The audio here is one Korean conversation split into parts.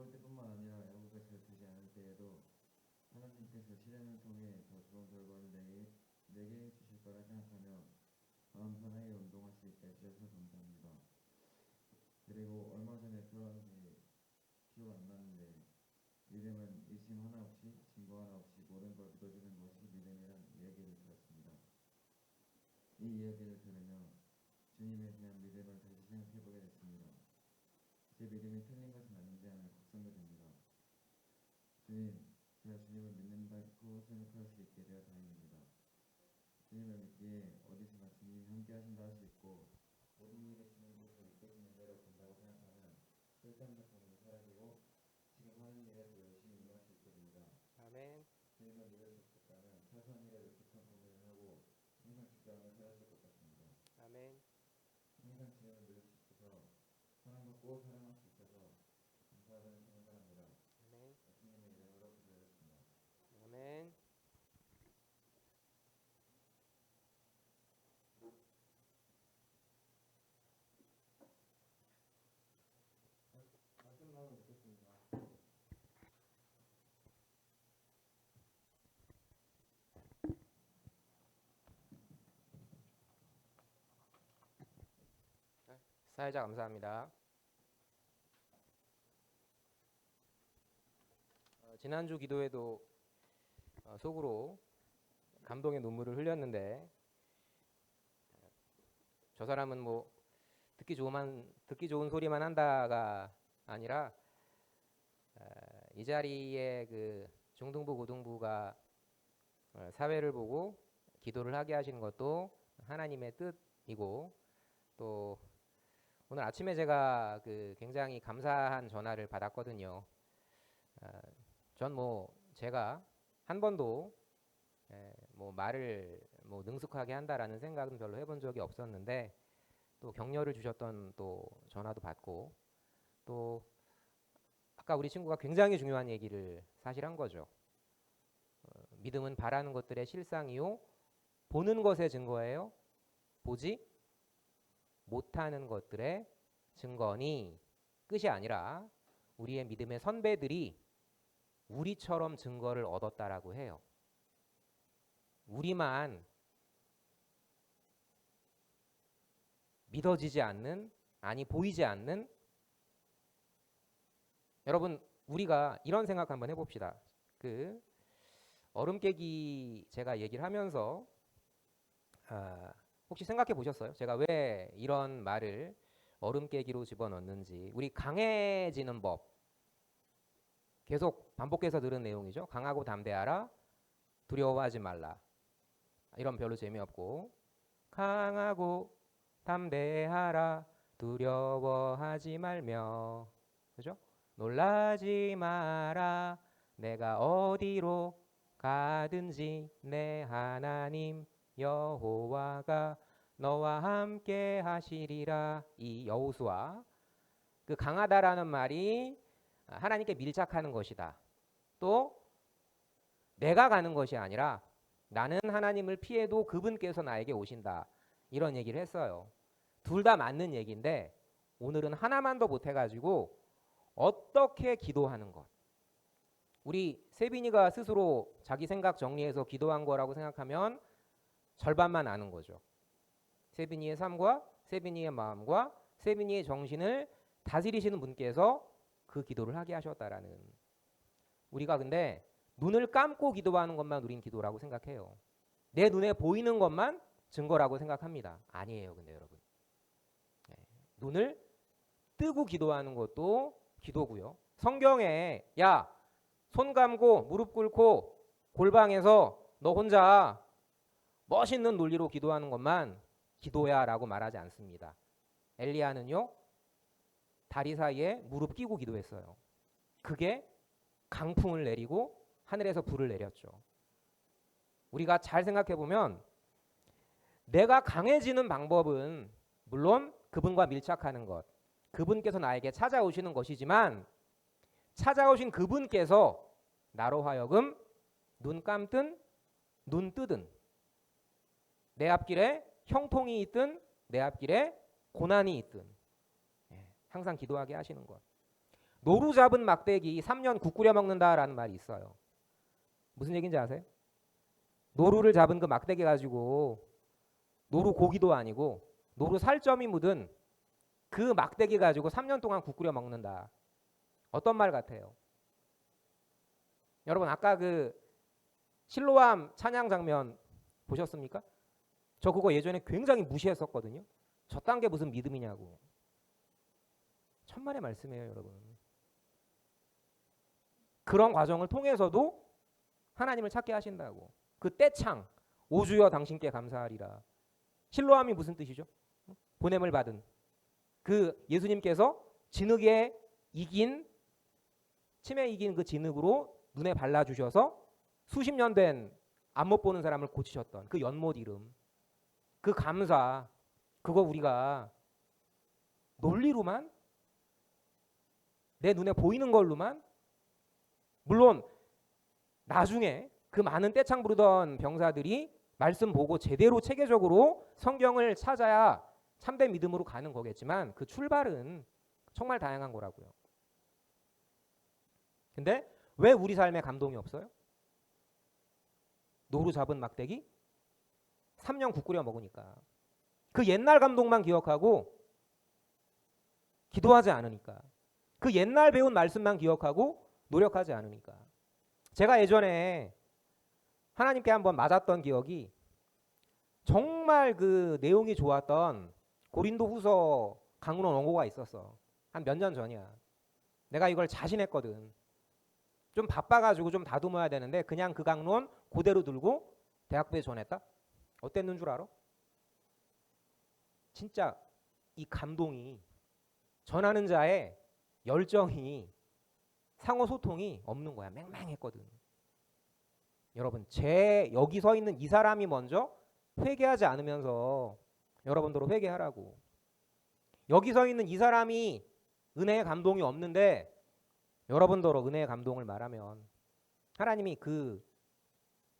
기뻐할 때뿐만 아니라 애고가 잘 되지 않을 때에도 하나님께서 시련을 통해 더 좋은 결과를 내게 주실 거라 생각하며 마음 편하게 운동할 수 있게 해주셔서 감사합니다. 그리고 얼마 전에 돌아가신 기억 안 나는데 믿음은 의심 하나 없이 증거 하나 없이 모든 걸 믿어주는 것이 믿음이란 이야기를 들었습니다. 이 이야기를 들으며 주님에 대한 믿음을 다시 생각해보게 됐습니다. 제 믿음이 틀린 것은 아닌지 하는 걱정도 됩니다. 주님, 제가 주님을 믿는다고 생각할 수 있게 되어 다행입니다. 주님을 믿기에 어디서나 주님이 함께 하신다 할 수 있고 모든 일에 주님 것을 이끌어주는 대로 본다고 생각하면 쓸데없는 고민이 사라지고 지금 하는 일에 더 열심히 임할 수 있게 됩니다. 아멘. 주님을 믿을 수 없었다면 사소한 일에 묵직한 고민을 하고 항상 주저하며 살았을 것 같습니다. 아멘. 항상 주님을 믿을 수 있어서 사랑받고 사랑할 수 있어서 감사하다는 생각을 합니다. 아멘. 예수님의 이름으로 기도드렸습니다. 아멘. 말씀을 듣겠습니다. 사회자 감사합니다. 지난주 기도에도 속으로 감동의 눈물을 흘렸는데 저 사람은 뭐 듣기 좋은 소리만 한다가 아니라 이 자리에 그 중등부 고등부가 사회를 보고 기도를 하게 하시는 것도 하나님의 뜻이고 또 오늘 아침에 제가 그 굉장히 감사한 전화를 받았거든요. 전 뭐 제가 한 번도 뭐 말을 뭐 능숙하게 한다라는 생각은 별로 해본 적이 없었는데 또 격려를 주셨던 또 전화도 받고 또 아까 우리 친구가 굉장히 중요한 얘기를 사실 한 거죠. 믿음은 바라는 것들의 실상이요 보는 것의 증거예요. 보지 못하는 것들의 증거니 끝이 아니라 우리의 믿음의 선배들이 우리처럼 증거를 얻었다라고 해요. 우리만 믿어지지 않는 아니 보이지 않는 여러분 우리가 이런 생각 한번 해봅시다. 그 얼음 깨기 제가 얘기를 하면서 혹시 생각해 보셨어요? 제가 왜 이런 말을 얼음 깨기로 집어넣는지. 우리 강해지는 법 계속 반복해서 들은 내용이죠. 강하고 담대하라 두려워하지 말라. 이런 별로 재미없고 강하고 담대하라 두려워하지 말며 그죠? 놀라지 마라 내가 어디로 가든지 내 하나님 여호와가 너와 함께 하시리라. 이 여호수아 그 강하다라는 말이 하나님께 밀착하는 것이다. 또 내가 가는 것이 아니라 나는 하나님을 피해도 그분께서 나에게 오신다. 이런 얘기를 했어요. 둘 다 맞는 얘기인데 오늘은 하나만 더 못해가지고 어떻게 기도하는 것. 우리 세빈이가 스스로 자기 생각 정리해서 기도한 거라고 생각하면 절반만 아는 거죠. 세빈이의 삶과 세빈이의 마음과 세빈이의 정신을 다스리시는 분께서 그 기도를 하게 하셨다라는. 우리가 근데 눈을 감고 기도하는 것만 우린 기도라고 생각해요. 내 눈에 보이는 것만 증거라고 생각합니다. 아니에요. 근데 여러분 눈을 뜨고 기도하는 것도 기도고요. 성경에 야 손 감고 무릎 꿇고 골방에서 너 혼자 멋있는 논리로 기도하는 것만 기도야 라고 말하지 않습니다. 엘리야는요 다리 사이에 무릎 끼고 기도했어요. 그게 강풍을 내리고 하늘에서 불을 내렸죠. 우리가 잘 생각해 보면 내가 강해지는 방법은 물론 그분과 밀착하는 것, 그분께서 나에게 찾아오시는 것이지만 찾아오신 그분께서 나로 하여금 눈 감든 눈 뜨든 내 앞길에 형통이 있든 내 앞길에 고난이 있든 항상 기도하게 하시는 것. 노루 잡은 막대기 3년 국 끓여 먹는다라는 말이 있어요. 무슨 얘기인지 아세요? 노루를 잡은 그 막대기 가지고 노루 고기도 아니고 노루 살점이 묻은 그 막대기 가지고 3년 동안 국 끓여 먹는다. 어떤 말 같아요? 여러분 아까 그 실로암 찬양 장면 보셨습니까? 저 그거 예전에 굉장히 무시했었거든요. 저딴 게 무슨 믿음이냐고. 천만의 말씀이에요, 여러분. 그런 과정을 통해서도 하나님을 찾게 하신다고. 그 때창 오주여 당신께 감사하리라. 실로암이 무슨 뜻이죠? 보냄을 받은. 그 예수님께서 진흙에 이긴 침에 이긴 그 진흙으로 눈에 발라주셔서 수십 년 된 안 못 보는 사람을 고치셨던 그 연못 이름, 그 감사, 그거 우리가 논리로만 내 눈에 보이는 걸로만, 물론 나중에 그 많은 떼창 부르던 병사들이 말씀 보고 제대로 체계적으로 성경을 찾아야 참된 믿음으로 가는 거겠지만 그 출발은 정말 다양한 거라고요. 근데 왜 우리 삶에 감동이 없어요? 노루 잡은 막대기 3년 국 끓여 먹으니까. 그 옛날 감동만 기억하고 기도하지 않으니까. 그 옛날 배운 말씀만 기억하고 노력하지 않으니까. 제가 예전에 하나님께 한번 맞았던 기억이, 정말 그 내용이 좋았던 고린도후서 강론 원고가 있었어. 한 몇 년 전이야. 내가 이걸 자신했거든. 좀 바빠가지고 좀 다듬어야 되는데 그냥 그 강론 그대로 들고 대학부에 전했다? 어땠는 줄 알아? 진짜 이 감동이, 전하는 자의 열정이, 상호 소통이 없는 거야. 맹맹했거든. 여러분, 여기 서 있는 이 사람이 먼저 회개하지 않으면서 여러분들로 회개하라고. 여기 서 있는 이 사람이 은혜의 감동이 없는데 여러분들로 은혜의 감동을 말하면 하나님이 그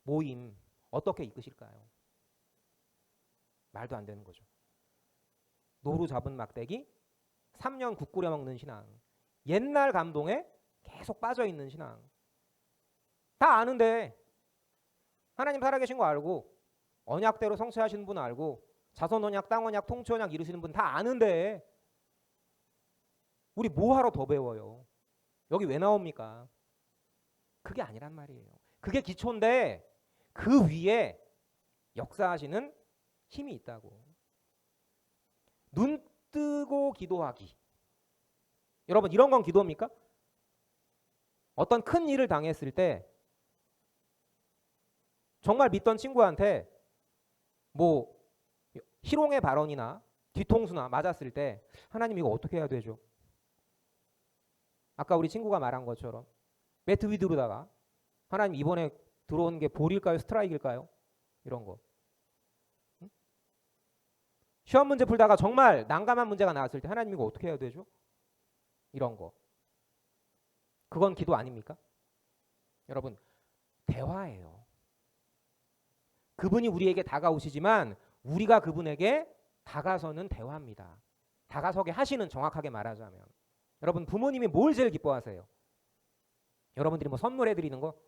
모임 어떻게 이끄실까요? 말도 안 되는 거죠. 노루 잡은 막대기 3년 국 끓여 먹는 신앙, 옛날 감동에 계속 빠져 있는 신앙. 다 아는데, 하나님 살아계신 거 알고, 언약대로 성취하시는 분 알고, 자손 언약, 땅 언약, 통치 언약 이루시는 분 다 아는데 우리 뭐 하러 더 배워요? 여기 왜 나옵니까? 그게 아니란 말이에요. 그게 기초인데 그 위에 역사하시는 힘이 있다고. 눈 뜨고 기도하기. 여러분, 이런 건 기도입니까? 어떤 큰 일을 당했을 때 정말 믿던 친구한테 뭐 희롱의 발언이나 뒤통수나 맞았을 때 하나님 이거 어떻게 해야 되죠? 아까 우리 친구가 말한 것처럼 매트 위드로다가 하나님 이번에 들어온 게 볼일까요? 스트라이크일까요? 이런 거. 응? 시험 문제 풀다가 정말 난감한 문제가 나왔을 때 하나님 이거 어떻게 해야 되죠? 이런 거. 그건 기도 아닙니까? 여러분, 대화예요. 그분이 우리에게 다가오시지만 우리가 그분에게 다가서는 대화입니다. 다가서게 하시는, 정확하게 말하자면. 여러분, 부모님이 뭘 제일 기뻐하세요? 여러분들이 뭐 선물해 드리는 거?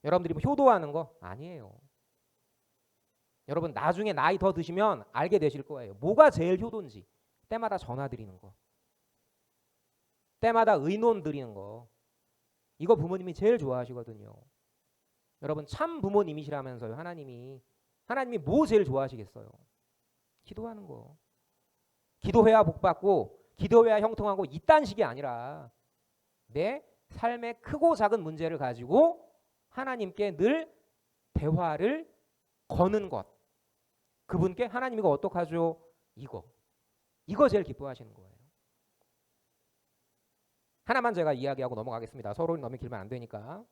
여러분들이 뭐 효도하는 거? 아니에요. 여러분, 나중에 나이 더 드시면 알게 되실 거예요. 뭐가 제일 효도인지. 때마다 전화 드리는 거, 때마다 의논 드리는 거, 이거 부모님이 제일 좋아하시거든요. 여러분, 참 부모님이시라면서요. 하나님이 뭐 제일 좋아하시겠어요? 기도하는 거. 기도해야 복받고 기도해야 형통하고 이딴 식이 아니라 내 삶의 크고 작은 문제를 가지고 하나님께 늘 대화를 거는 것. 그분께 하나님 이거 어떡하죠? 이거 제일 기뻐하시는 거예요. 하나만 제가 이야기하고 넘어가겠습니다. 서로 너무 길면 안 되니까.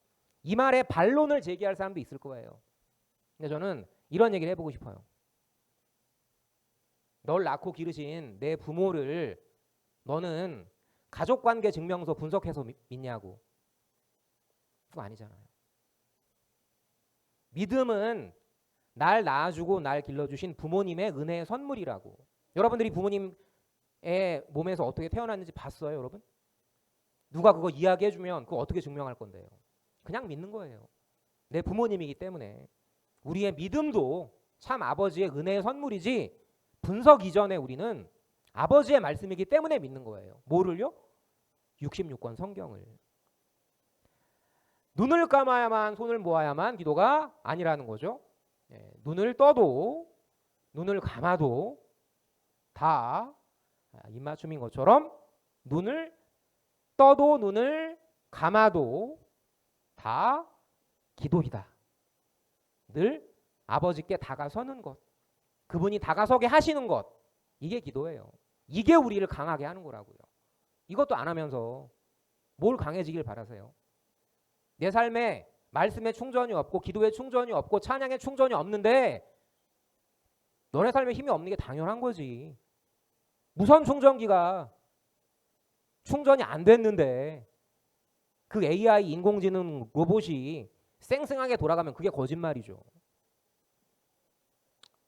이 말에 반론을 제기할 사람도 있을 거예요. 근데 저는 이런 얘기를 해보고 싶어요. 널 낳고 기르신 내 부모를 너는 가족관계 증명서 분석해서 믿냐고. 그거 아니잖아요. 믿음은 날 낳아주고 날 길러주신 부모님의 은혜의 선물이라고. 여러분들이 부모님의 몸에서 어떻게 태어났는지 봤어요, 여러분? 누가 그거 이야기해주면 그거 어떻게 증명할 건데요? 그냥 믿는 거예요. 내 부모님이기 때문에. 우리의 믿음도 참 아버지의 은혜의 선물이지 분석 이전에 우리는 아버지의 말씀이기 때문에 믿는 거예요. 뭐를요? 66권 성경을. 눈을 감아야만 손을 모아야만 기도가 아니라는 거죠. 눈을 떠도 눈을 감아도 다 입맞춤인 것처럼 눈을 떠도 눈을 감아도 다 기도이다. 늘 아버지께 다가서는 것, 그분이 다가서게 하시는 것, 이게 기도예요. 이게 우리를 강하게 하는 거라고요. 이것도 안 하면서 뭘 강해지길 바라세요? 내 삶에 말씀에 충전이 없고 기도에 충전이 없고 찬양에 충전이 없는데 너네 삶에 힘이 없는 게 당연한 거지. 무선 충전기가 충전이 안 됐는데 그 AI 인공지능 로봇이 쌩쌩하게 돌아가면 그게 거짓말이죠.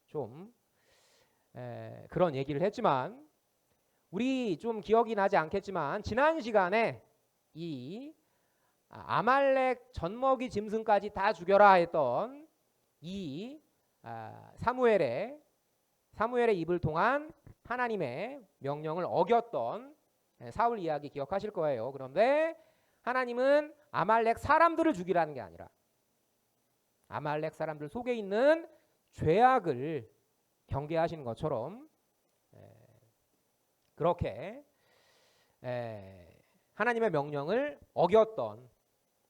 좀 그런 얘기를 했지만 우리 좀 기억이 나지 않겠지만 지난 시간에 이 아말렉 젖먹이 짐승까지 다 죽여라 했던 이 사무엘의 입을 통한 하나님의 명령을 어겼던 사울 이야기 기억하실 거예요. 그런데 하나님은 아말렉 사람들을 죽이라는 게 아니라 아말렉 사람들 속에 있는 죄악을 경계하시는 것처럼 그렇게 하나님의 명령을 어겼던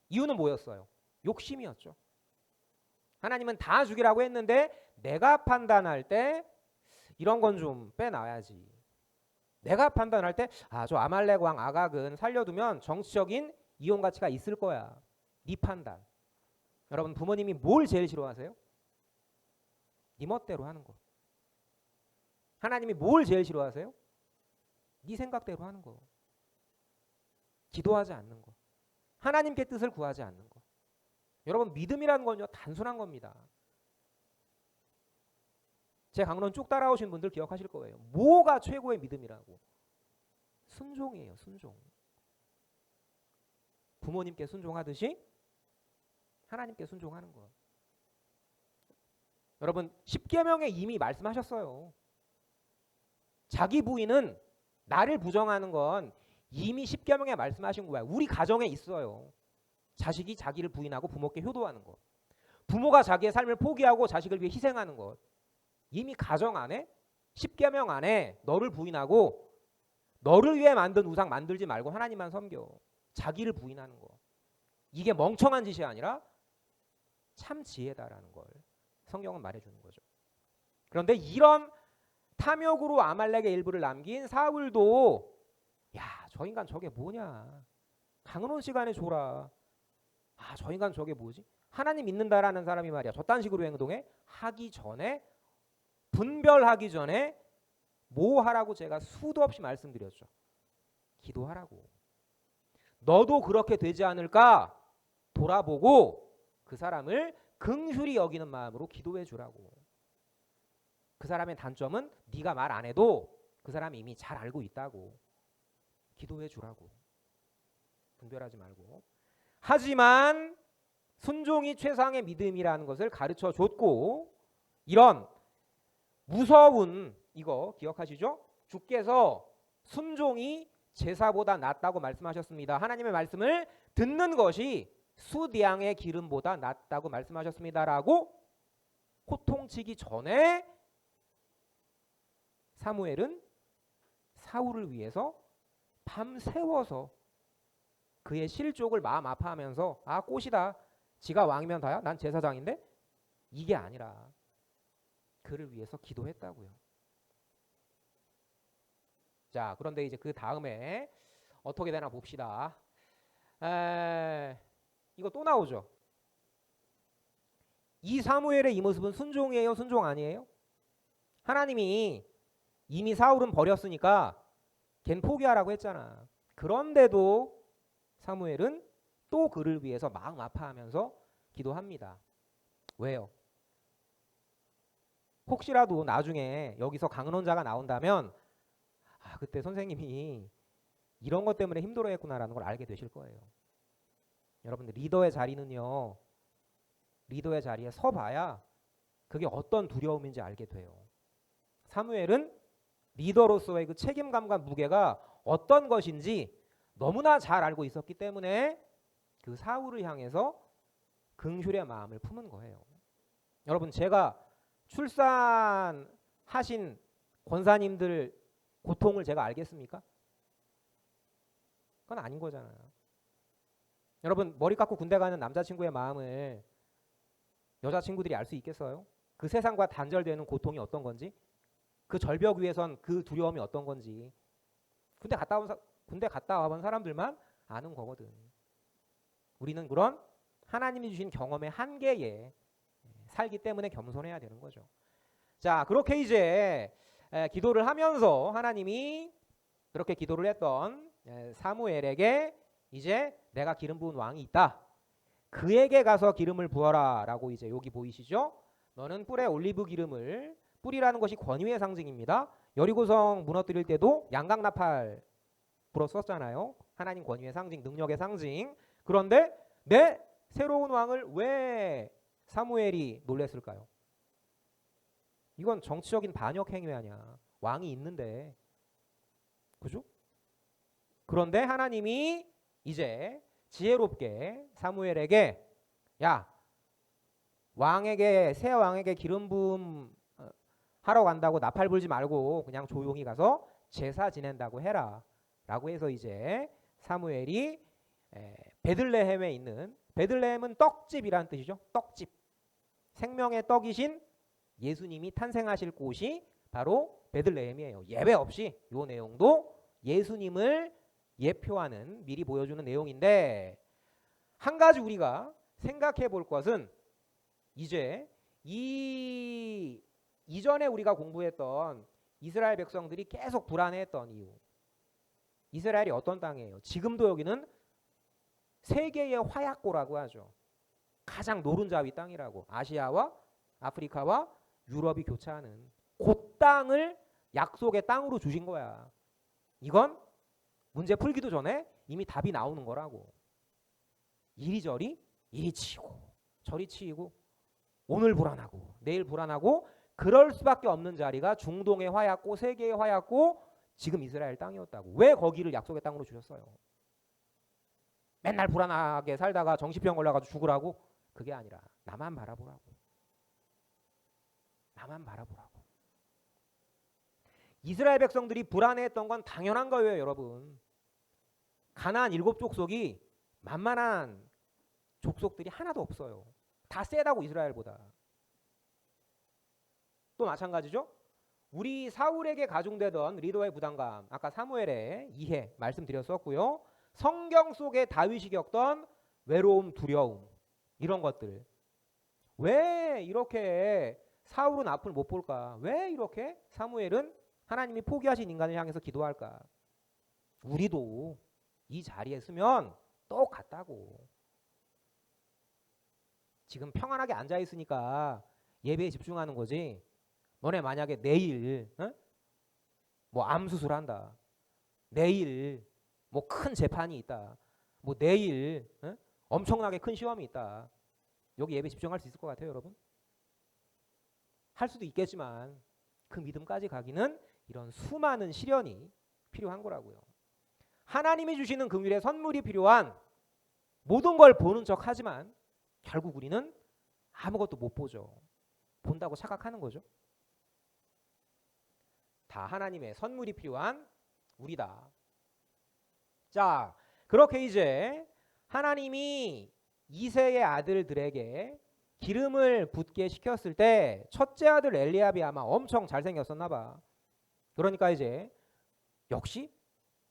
이유는 뭐였어요? 욕심이었죠. 하나님은 다 죽이라고 했는데 내가 판단할 때 이런 건 좀 빼놔야지. 내가 판단할 때 저 아말렉 왕 아각은 살려두면 정치적인 이용 가치가 있을 거야. 네 판단. 여러분 부모님이 뭘 제일 싫어하세요? 네 멋대로 하는 거. 하나님이 뭘 제일 싫어하세요? 네 생각대로 하는 거. 기도하지 않는 거. 하나님께 뜻을 구하지 않는 거. 여러분 믿음이라는 건요 단순한 겁니다. 제 강론 쭉 따라오신 분들 기억하실 거예요. 뭐가 최고의 믿음이라고? 순종이에요. 순종. 부모님께 순종하듯이 하나님께 순종하는 거. 여러분 십계명에 이미 말씀하셨어요. 자기 부인은 나를 부정하는 건 이미 십계명에 말씀하신 거야. 우리 가정에 있어요. 자식이 자기를 부인하고 부모께 효도하는 것. 부모가 자기의 삶을 포기하고 자식을 위해 희생하는 것. 이미 가정 안에 십계명 안에 너를 부인하고 너를 위해 만든 우상 만들지 말고 하나님만 섬겨. 자기를 부인하는 거. 이게 멍청한 짓이 아니라 참 지혜다라는 걸 성경은 말해주는 거죠. 그런데 이런 탐욕으로 아말렉의 일부를 남긴 사울도 저 인간 저게 뭐냐. 강은원 시간에 줘라. 저 인간 저게 뭐지? 하나님 믿는다라는 사람이 말이야. 저딴 식으로 행동해? 하기 전에 분별하기 전에 뭐 하라고 제가 수도 없이 말씀드렸죠. 기도하라고. 너도 그렇게 되지 않을까 돌아보고 그 사람을 긍휼히 여기는 마음으로 기도해 주라고. 그 사람의 단점은 네가 말 안 해도 그 사람이 이미 잘 알고 있다고. 기도해 주라고. 분별하지 말고. 하지만 순종이 최상의 믿음이라는 것을 가르쳐 줬고 이런 무서운 이거 기억하시죠? 주께서 순종이 제사보다 낫다고 말씀하셨습니다. 하나님의 말씀을 듣는 것이 숫양의 기름보다 낫다고 말씀하셨습니다라고 호통치기 전에 사무엘은 사울을 위해서 밤새워서 그의 실족을 마음 아파하면서 꽃이다. 지가 왕이면 다야? 난 제사장인데? 이게 아니라 그를 위해서 기도했다고요. 자, 그런데 이제 그 다음에 어떻게 되나 봅시다. 이거 또 나오죠. 이 사무엘의 이 모습은 순종이에요? 순종 아니에요? 하나님이 이미 사울은 버렸으니까 걘 포기하라고 했잖아. 그런데도 사무엘은 또 그를 위해서 마음 아파하면서 기도합니다. 왜요? 혹시라도 나중에 여기서 강론자가 나온다면 그때 선생님이 이런 것 때문에 힘들어했구나라는 걸 알게 되실 거예요. 여러분들 리더의 자리는요. 리더의 자리에 서봐야 그게 어떤 두려움인지 알게 돼요. 사무엘은 리더로서의 그 책임감과 무게가 어떤 것인지 너무나 잘 알고 있었기 때문에 그 사울을 향해서 긍휼의 마음을 품은 거예요. 여러분 제가 출산하신 권사님들 고통을 제가 알겠습니까? 그건 아닌 거잖아요. 여러분 머리 깎고 군대 가는 남자친구의 마음을 여자친구들이 알 수 있겠어요? 그 세상과 단절되는 고통이 어떤 건지, 그 절벽 위에선 그 두려움이 어떤 건지 군대 갔다 와본 사람들만 아는 거거든. 우리는 그런 하나님이 주신 경험의 한계에 살기 때문에 겸손해야 되는 거죠. 자, 그렇게 이제 기도를 하면서 하나님이 그렇게 기도를 했던 사무엘에게 이제 내가 기름 부은 왕이 있다. 그에게 가서 기름을 부어라 라고 이제 여기 보이시죠? 너는 뿔에 올리브 기름을, 뿔이라는 것이 권위의 상징입니다. 여리고성 무너뜨릴 때도 양강나팔 불었었잖아요. 하나님 권위의 상징, 능력의 상징. 그런데 내 새로운 왕을 왜 사무엘이 놀랬을까요? 이건 정치적인 반역 행위 아니야. 왕이 있는데. 그죠? 그런데 하나님이 이제 지혜롭게 사무엘에게 야, 새 왕에게 기름 부음 하러 간다고 나팔 불지 말고 그냥 조용히 가서 제사 지낸다고 해라 라고 해서 이제 사무엘이 베들레헴에 있는, 베들레헴은 떡집이라는 뜻이죠. 떡집. 생명의 떡이신 예수님이 탄생하실 곳이 바로 베들레헴이에요. 예배 없이 이 내용도 예수님을 예표하는, 미리 보여주는 내용인데, 한 가지 우리가 생각해 볼 것은 이제 이전에 우리가 공부했던 이스라엘 백성들이 계속 불안해했던 이유. 이스라엘이 어떤 땅이에요? 지금도 여기는 세계의 화약고라고 하죠. 가장 노른자위 땅이라고. 아시아와 아프리카와 유럽이 교차하는 그 땅을 약속의 땅으로 주신 거야. 이건 문제 풀기도 전에 이미 답이 나오는 거라고. 이리저리 이리 치고 저리 치이고 오늘 불안하고 내일 불안하고 그럴 수밖에 없는 자리가 중동의 화약고, 세계의 화약고, 지금 이스라엘 땅이었다고. 왜 거기를 약속의 땅으로 주셨어요? 맨날 불안하게 살다가 정신병 걸려가지고 죽으라고? 그게 아니라 나만 바라보라고. 나만 바라보라고. 이스라엘 백성들이 불안해했던 건 당연한 거예요, 여러분. 가나안 7 족속이 만만한 족속들이 하나도 없어요. 다 세다고, 이스라엘보다. 또 마찬가지죠. 우리 사울에게 가중되던 리더의 부담감, 아까 사무엘의 이해 말씀드렸었고요. 성경 속에 다윗이 겪던 외로움, 두려움, 이런 것들. 왜 이렇게 사울은 앞을 못 볼까? 왜 이렇게 사무엘은 하나님이 포기하신 인간을 향해서 기도할까? 우리도 이 자리에 서면 똑같다고. 지금 평안하게 앉아 있으니까 예배에 집중하는 거지. 너네 만약에 내일 뭐 암 수술한다, 내일 뭐 큰 재판이 있다, 뭐 내일 엄청나게 큰 시험이 있다, 여기 예배 집중할 수 있을 것 같아요, 여러분? 할 수도 있겠지만 그 믿음까지 가기는 이런 수많은 시련이 필요한 거라고요. 하나님이 주시는 긍휼의 선물이 필요한, 모든 걸 보는 척 하지만 결국 우리는 아무것도 못 보죠. 본다고 착각하는 거죠. 다 하나님의 선물이 필요한 우리다. 자, 그렇게 이제 하나님이 이새의 아들들에게 기름을 붓게 시켰을 때 첫째 아들 엘리압이 아마 엄청 잘생겼었나 봐. 그러니까 이제 역시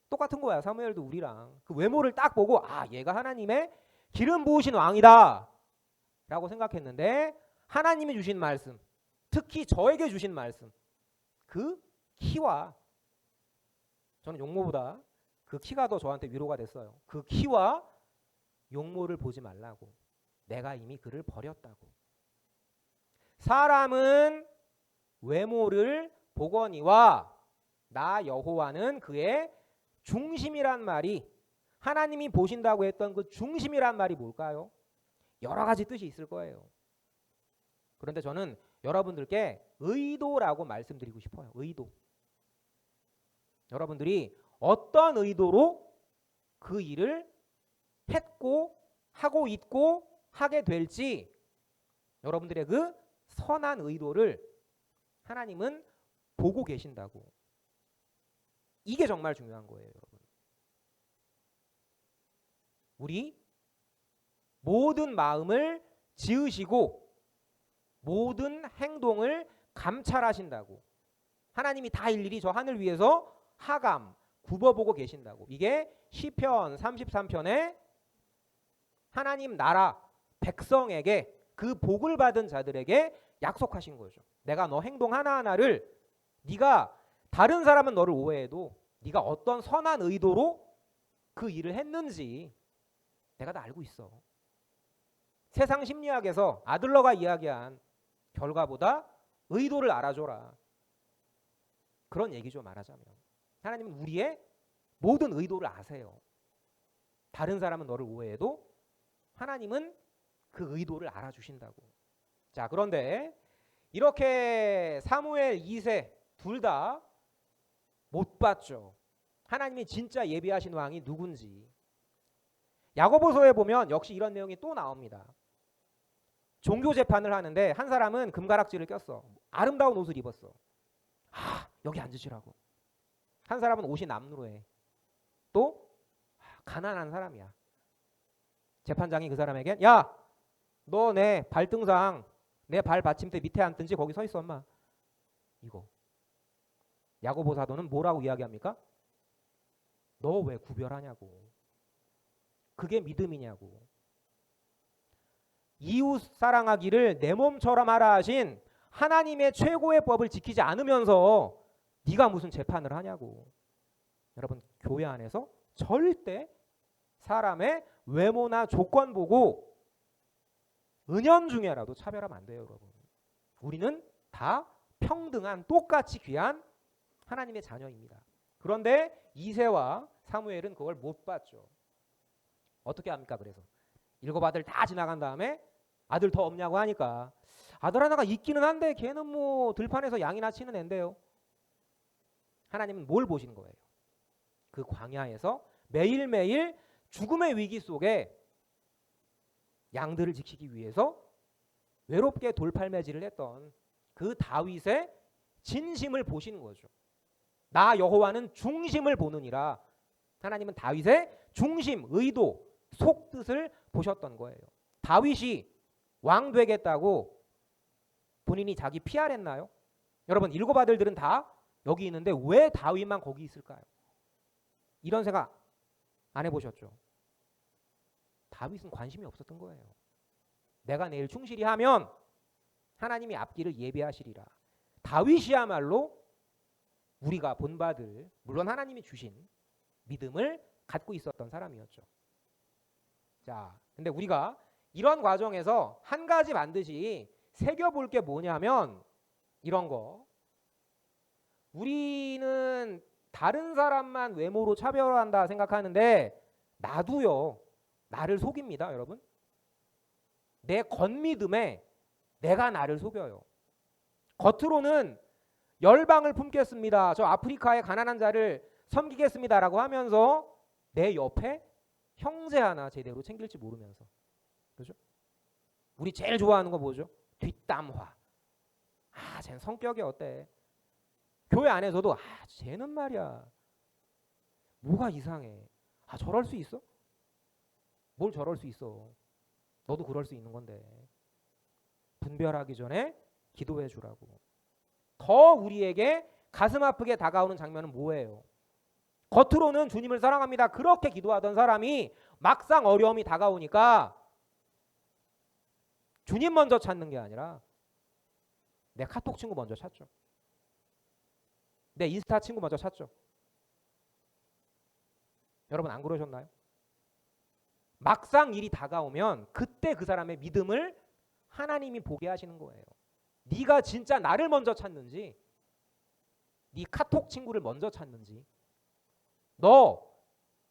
똑같은 거야. 사무엘도 우리랑 그 외모를 딱 보고 아, 얘가 하나님의 기름 부으신 왕이다 라고 생각했는데, 하나님이 주신 말씀, 특히 저에게 주신 말씀, 그 키와, 저는 용모보다 그 키가 더 저한테 위로가 됐어요. 그 키와 용모를 보지 말라고. 내가 이미 그를 버렸다고. 사람은 외모를 보거니와 나 여호와는 그의 중심이란 말이 하나님이 보신다고 했던 그 중심이란 말이 뭘까요? 여러 가지 뜻이 있을 거예요. 그런데 저는 여러분들께 의도라고 말씀드리고 싶어요. 의도. 여러분들이 어떤 의도로 그 일을 했고 하고 있고 하게 될지 여러분들의 그 선한 의도를 하나님은 보고 계신다고. 이게 정말 중요한 거예요, 여러분. 우리 모든 마음을 지으시고 모든 행동을 감찰하신다고. 하나님이 다 일일이 저 하늘 위에서 하감 굽어보고 계신다고. 이게 시편 33편에 하나님 나라 백성에게 그 복을 받은 자들에게 약속하신 거죠. 내가 너 행동 하나하나를 네가 다른 사람은 너를 오해해도 네가 어떤 선한 의도로 그 일을 했는지 내가 다 알고 있어. 세상 심리학에서 아들러가 이야기한 결과보다 의도를 알아줘라. 그런 얘기죠, 말하자면. 하나님은 우리의 모든 의도를 아세요. 다른 사람은 너를 오해해도 하나님은 그 의도를 알아주신다고. 자, 그런데 이렇게 사무엘 2세 둘 다 못 봤죠. 하나님이 진짜 예비하신 왕이 누군지. 야고보서에 보면 역시 이런 내용이 또 나옵니다. 종교 재판을 하는데 한 사람은 금가락지를 꼈어. 아름다운 옷을 입었어. 여기 앉으시라고. 한 사람은 옷이 남루해. 또 가난한 사람이야. 재판장이 그 사람에게 야, 너 내 발등상 내 발 받침대 밑에 앉든지 거기 서 있어 엄마. 이거. 야고보 사도는 뭐라고 이야기합니까? 너 왜 구별하냐고. 그게 믿음이냐고. 이웃 사랑하기를 내 몸처럼 하라 하신 하나님의 최고의 법을 지키지 않으면서 네가 무슨 재판을 하냐고. 여러분, 교회 안에서 절대 사람의 외모나 조건 보고 은연중에라도 차별하면 안 돼요, 여러분. 우리는 다 평등한 똑같이 귀한 하나님의 자녀입니다. 그런데 이새와 사무엘은 그걸 못 봤죠. 어떻게 합니까? 그래서 7 아들 다 지나간 다음에 아들 더 없냐고 하니까 아들 하나가 있기는 한데 걔는 뭐 들판에서 양이나 치는 앤데요. 하나님은 뭘 보시는 거예요? 그 광야에서 매일매일 죽음의 위기 속에 양들을 지키기 위해서 외롭게 돌팔매질을 했던 그 다윗의 진심을 보시는 거죠. 나 여호와는 중심을 보느니라. 하나님은 다윗의 중심, 의도, 속뜻을 보셨던 거예요. 다윗이 왕 되겠다고 본인이 자기 PR했나요? 여러분, 7 아들들은 다 여기 있는데 왜 다윗만 거기 있을까요? 이런 생각 안 해보셨죠? 다윗은 관심이 없었던 거예요. 내가 내일 충실히 하면 하나님이 앞길을 예비하시리라. 다윗이야말로 우리가 본받을, 물론 하나님이 주신 믿음을 갖고 있었던 사람이었죠. 자, 근데 우리가 이런 과정에서 한 가지 반드시 새겨볼 게 뭐냐면 이런 거. 우리는 다른 사람만 외모로 차별한다 생각하는데 나도요, 나를 속입니다, 여러분. 내 겉믿음에 내가 나를 속여요. 겉으로는 열방을 품겠습니다. 저 아프리카의 가난한 자를 섬기겠습니다라고 하면서 내 옆에 형제 하나 제대로 챙길지 모르면서. 그렇죠? 우리 제일 좋아하는 거 뭐죠? 뒷담화. 쟤는 성격이 어때? 교회 안에서도 쟤는 말이야. 뭐가 이상해. 저럴 수 있어? 뭘 저럴 수 있어? 너도 그럴 수 있는 건데. 분별하기 전에 기도해 주라고. 더 우리에게 가슴 아프게 다가오는 장면은 뭐예요? 겉으로는 주님을 사랑합니다. 그렇게 기도하던 사람이 막상 어려움이 다가오니까 주님 먼저 찾는 게 아니라 내 카톡 친구 먼저 찾죠. 내 인스타 친구 먼저 찾죠. 여러분 안 그러셨나요? 막상 일이 다가오면 그때 그 사람의 믿음을 하나님이 보게 하시는 거예요. 네가 진짜 나를 먼저 찾는지 네 카톡 친구를 먼저 찾는지 너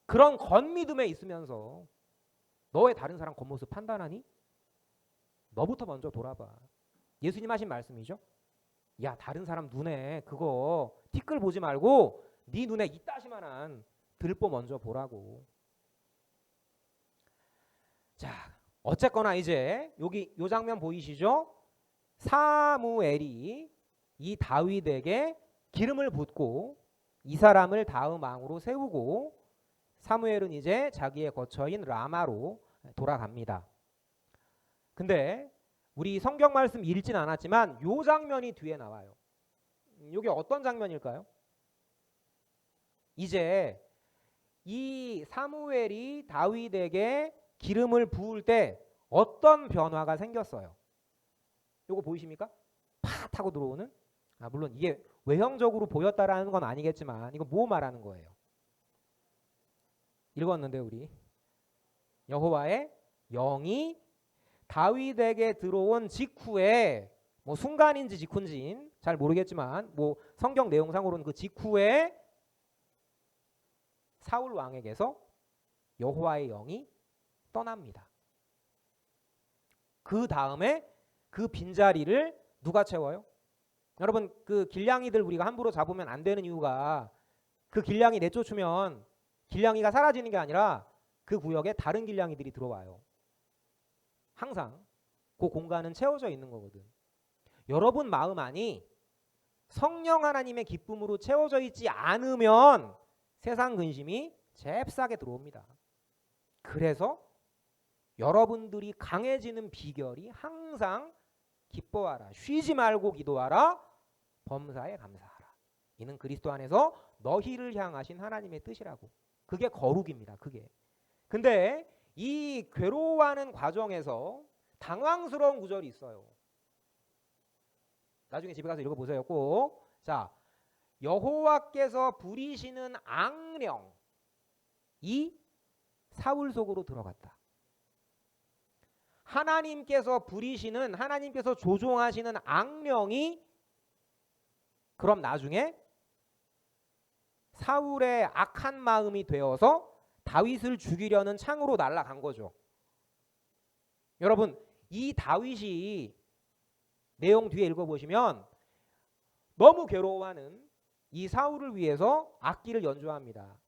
그런 겉믿음에 있으면서 너의 다른 사람 겉모습 판단하니? 너부터 먼저 돌아봐. 예수님 하신 말씀이죠. 야, 다른 사람 눈에 그거 티끌 보지 말고 네 눈에 이따시만한 들보 먼저 보라고. 자, 어쨌거나 이제 여기 요 장면 보이시죠? 사무엘이 이 다윗에게 기름을 붓고 이 사람을 다음 왕으로 세우고 사무엘은 이제 자기의 거처인 라마로 돌아갑니다. 근데 우리 성경 말씀 읽진 않았지만 요 장면이 뒤에 나와요. 이게 어떤 장면일까요? 이제 이 사무엘이 다윗에게 기름을 부을 때 어떤 변화가 생겼어요? 요거 보이십니까? 팍 하고 들어오는? 물론 이게 외형적으로 보였다라는 건 아니겠지만 이거 뭐 말하는 거예요? 읽었는데 우리 여호와의 영이 다윗에게 들어온 직후에 뭐 순간인지 직후인지 잘 모르겠지만 뭐 성경 내용상으로는 그 직후에 사울 왕에게서 여호와의 영이 떠납니다. 그 다음에 그 빈자리를 누가 채워요? 여러분 그 길냥이들 우리가 함부로 잡으면 안 되는 이유가 그 길냥이 내쫓으면 길냥이가 사라지는 게 아니라 그 구역에 다른 길냥이들이 들어와요. 항상 그 공간은 채워져 있는 거거든. 여러분 마음 안이 성령 하나님의 기쁨으로 채워져 있지 않으면 세상 근심이 잽싸게 들어옵니다. 그래서 여러분들이 강해지는 비결이 항상 기뻐하라, 쉬지 말고 기도하라, 범사에 감사하라. 이는 그리스도 안에서 너희를 향하신 하나님의 뜻이라고. 그게 거룩입니다. 그게. 근데 이 괴로워하는 과정에서 당황스러운 구절이 있어요. 나중에 집에 가서 읽어보세요. 꼭. 자, 여호와께서 부리시는 악령이 사울 속으로 들어갔다. 하나님께서 부리시는, 하나님께서 조종하시는 악령이 그럼 나중에 사울의 악한 마음이 되어서 다윗을 죽이려는 창으로 날아간 거죠. 여러분 이 다윗이 내용 뒤에 읽어보시면 너무 괴로워하는 이 사울을 위해서 악기를 연주합니다.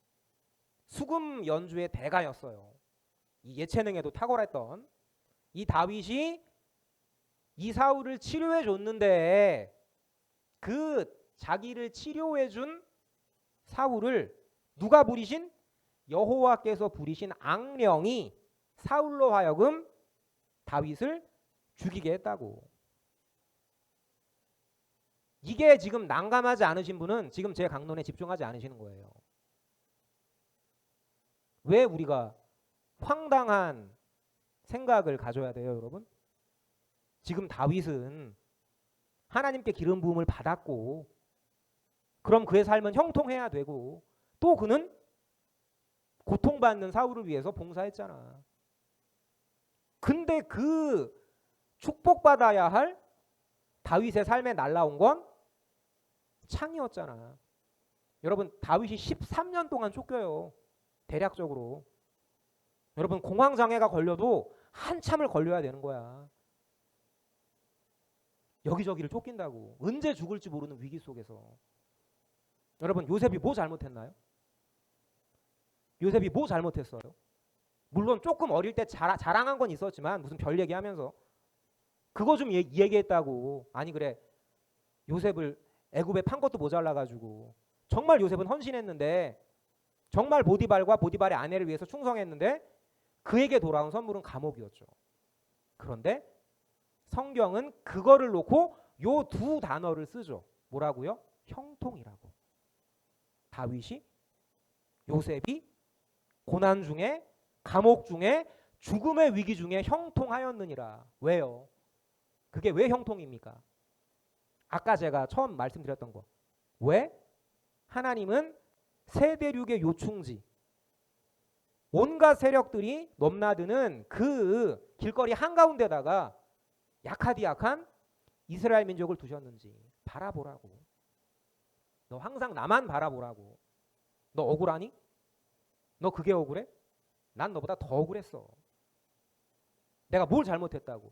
수금 연주의 대가였어요. 이 예체능에도 탁월했던 이 다윗이 이 사울을 치료해 줬는데 그 자기를 치료해 준 사울을 누가 부리신? 여호와께서 부리신 악령이 사울로 하여금 다윗을 죽이게 했다고. 이게 지금 난감하지 않으신 분은 지금 제 강론에 집중하지 않으시는 거예요. 왜 우리가 황당한 생각을 가져야 돼요, 여러분? 지금 다윗은 하나님께 기름 부음을 받았고 그럼 그의 삶은 형통해야 되고 또 그는 고통받는 사울을 위해서 봉사했잖아. 근데 그 축복받아야 할 다윗의 삶에 날라온 건 창이었잖아. 여러분 다윗이 13년 동안 쫓겨요. 대략적으로. 여러분 공황장애가 걸려도 한참을 걸려야 되는 거야. 여기저기를 쫓긴다고. 언제 죽을지 모르는 위기 속에서. 여러분 요셉이 뭐 잘못했나요? 요셉이 뭐 잘못했어요? 물론 조금 어릴 때 자랑한 건 있었지만 무슨 별 얘기하면서 그거 좀 얘기했다고. 아니 그래 요셉을 애굽에 판 것도 모자라가지고 정말 요셉은 헌신했는데 정말 보디발과 보디발의 아내를 위해서 충성했는데 그에게 돌아온 선물은 감옥이었죠. 그런데 성경은 그거를 놓고 요 두 단어를 쓰죠. 뭐라고요? 형통이라고. 다윗이 요셉이 고난 중에 감옥 중에 죽음의 위기 중에 형통하였느니라. 왜요? 그게 왜 형통입니까? 아까 제가 처음 말씀드렸던 거. 왜? 하나님은 세대륙의 요충지 온갖 세력들이 넘나드는 그 길거리 한가운데다가 약하디약한 이스라엘 민족을 두셨는지 바라보라고. 너 항상 나만 바라보라고. 너 억울하니? 너 그게 억울해? 난 너보다 더 억울했어. 내가 뭘 잘못했다고.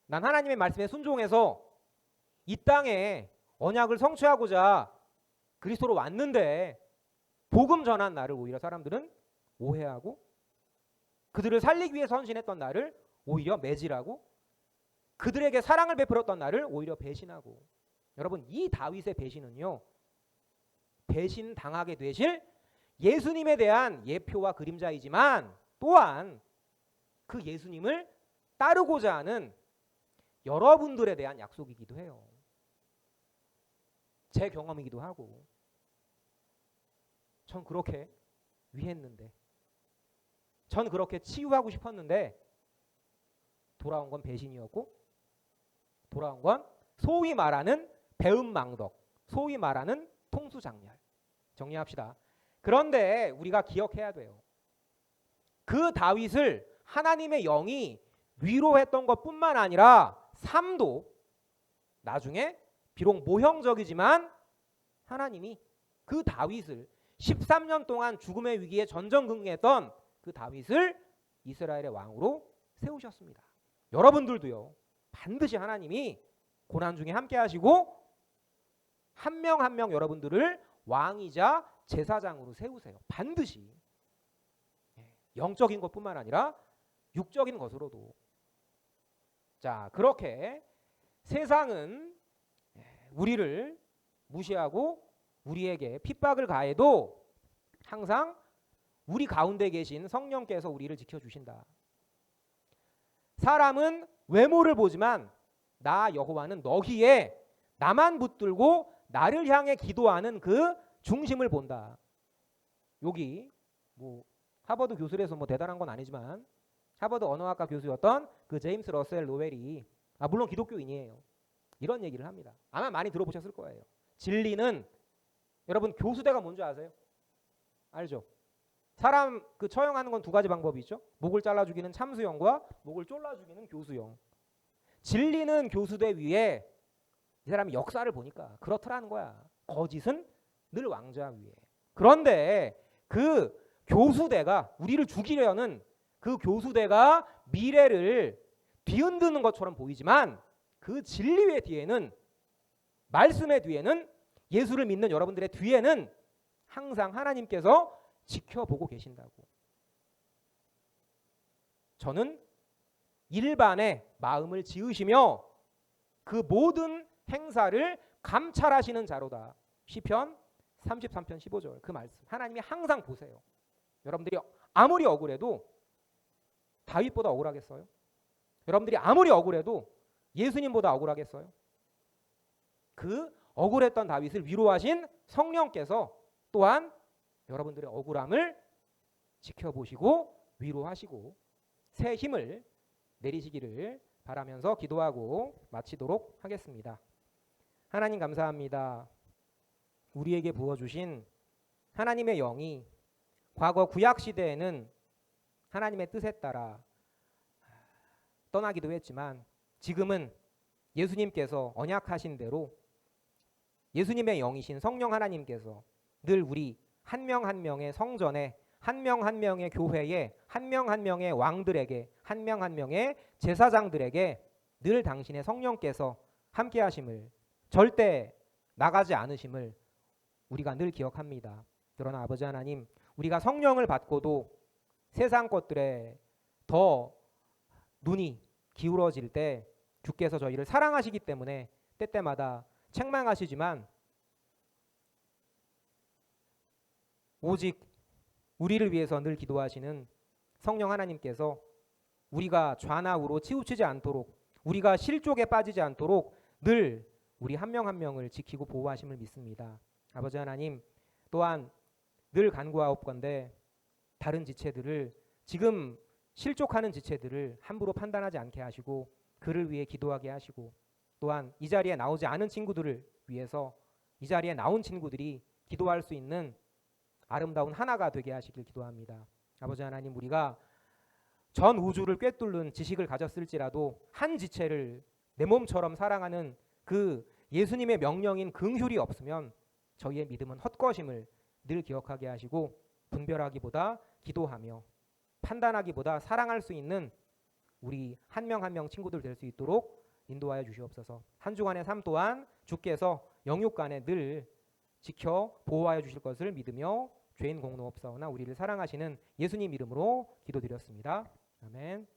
난 하나님의 말씀에 순종해서 이 땅에 언약을 성취하고자 그리스도로 왔는데 복음 전한 나를 오히려 사람들은 오해하고 그들을 살리기 위해서 헌신했던 나를 오히려 매질하고 그들에게 사랑을 베풀었던 나를 오히려 배신하고. 여러분, 이 다윗의 배신은요, 배신 당하게 되실 예수님에 대한 예표와 그림자이지만 또한 그 예수님을 따르고자 하는 여러분들에 대한 약속이기도 해요. 제 경험이기도 하고. 전 그렇게 위했는데, 전 그렇게 치유하고 싶었는데 돌아온 건 배신이었고, 돌아온 건 소위 말하는 배은망덕, 소위 말하는 통수장렬. 정리합시다. 그런데 우리가 기억해야 돼요. 그 다윗을 하나님의 영이 위로했던 것뿐만 아니라 삶도 나중에 비록 모형적이지만 하나님이 그 다윗을 13년 동안 죽음의 위기에 전전긍긍했던 그 다윗을 이스라엘의 왕으로 세우셨습니다. 여러분들도요, 반드시 하나님이 고난 중에 함께 하시고 한 명 한 명 여러분들을 왕이자 제사장으로 세우세요. 반드시. 영적인 것뿐만 아니라 육적인 것으로도. 자, 그렇게 세상은 우리를 무시하고 우리에게 핍박을 가해도 항상 우리 가운데 계신 성령께서 우리를 지켜주신다. 사람은 외모를 보지만 나 여호와는 너희에 나만 붙들고 나를 향해 기도하는 그 중심을 본다. 여기 뭐 하버드 교수라서 뭐 대단한 건 아니지만 하버드 언어학과 교수였던 그 제임스 러셀 로웰이 물론 기독교인이에요. 이런 얘기를 합니다. 아마 많이 들어보셨을 거예요. 진리는 여러분 교수대가 뭔지 아세요? 알죠? 사람 그 처형하는 건 두 가지 방법이 있죠. 목을 잘라 죽이는 참수형과 목을 졸라 죽이는 교수형. 진리는 교수대 위에 이 사람이 역사를 보니까 그렇더라는 거야. 거짓은 늘 왕좌 위에. 그런데 그 교수대가 우리를 죽이려는 그 교수대가 미래를 뒤흔드는 것처럼 보이지만 그 진리의 뒤에는, 말씀의 뒤에는, 예수를 믿는 여러분들의 뒤에는 항상 하나님께서 지켜보고 계신다고. 저는 일반의 마음을 지으시며 그 모든 행사를 감찰하시는 자로다. 시편 33편 15절 그 말씀. 하나님이 항상 보세요. 여러분들이 아무리 억울해도 다윗보다 억울하겠어요? 여러분들이 아무리 억울해도 예수님보다 억울하겠어요? 그 억울했던 다윗을 위로하신 성령께서 또한 여러분들의 억울함을 지켜보시고 위로하시고 새 힘을 내리시기를 바라면서 기도하고 마치도록 하겠습니다. 하나님 감사합니다. 우리에게 부어주신 하나님의 영이 과거 구약 시대에는 하나님의 뜻에 따라 떠나기도 했지만 지금은 예수님께서 언약하신 대로 예수님의 영이신 성령 하나님께서 늘 우리 한 명 한 명의 성전에, 한 명 한 명의 교회에, 한 명 한 명의 왕들에게, 한 명 한 명의 제사장들에게 늘 당신의 성령께서 함께 하심을, 절대 나가지 않으심을 우리가 늘 기억합니다. 그러나 아버지 하나님, 우리가 성령을 받고도 세상 것들에 더 눈이 기울어질 때 주께서 저희를 사랑하시기 때문에 때때마다 책망하시지만 오직 우리를 위해서 늘 기도하시는 성령 하나님께서 우리가 좌나우로 치우치지 않도록, 우리가 실족에 빠지지 않도록 늘 우리 한 명 한 명을 지키고 보호하심을 믿습니다. 아버지 하나님, 또한 늘 간구하옵건대 다른 지체들을, 지금 실족하는 지체들을 함부로 판단하지 않게 하시고 그를 위해 기도하게 하시고, 또한 이 자리에 나오지 않은 친구들을 위해서 이 자리에 나온 친구들이 기도할 수 있는 아름다운 하나가 되게 하시길 기도합니다. 아버지 하나님, 우리가 전 우주를 꿰뚫는 지식을 가졌을지라도 한 지체를 내 몸처럼 사랑하는 그 예수님의 명령인 긍휼이 없으면 저희의 믿음은 헛것임을 늘 기억하게 하시고 분별하기보다 기도하며 판단하기보다 사랑할 수 있는 우리 한 명 한 명 친구들 될 수 있도록 인도하여 주시옵소서. 한 주간의 삶 또한 주께서 영육간에 늘 지켜 보호하여 주실 것을 믿으며 죄인 공로없사오나 우리를 사랑하시는 예수님 이름으로 기도드렸습니다. 아멘.